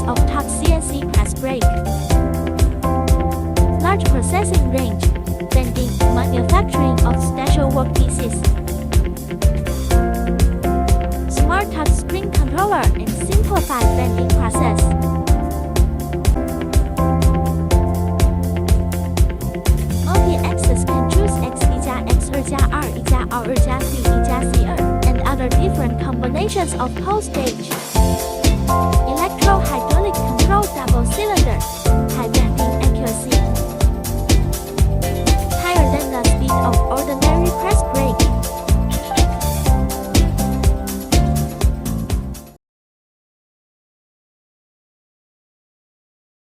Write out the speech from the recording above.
of touch CNC press brake. Large processing range, bending, manufacturing of special workpieces. Smart touch screen controller and simplified bending process. Multi-axis can choose X1 加 X2 加 R1 加 R2 加 C1 加 C2 and other different combinations of pole stage.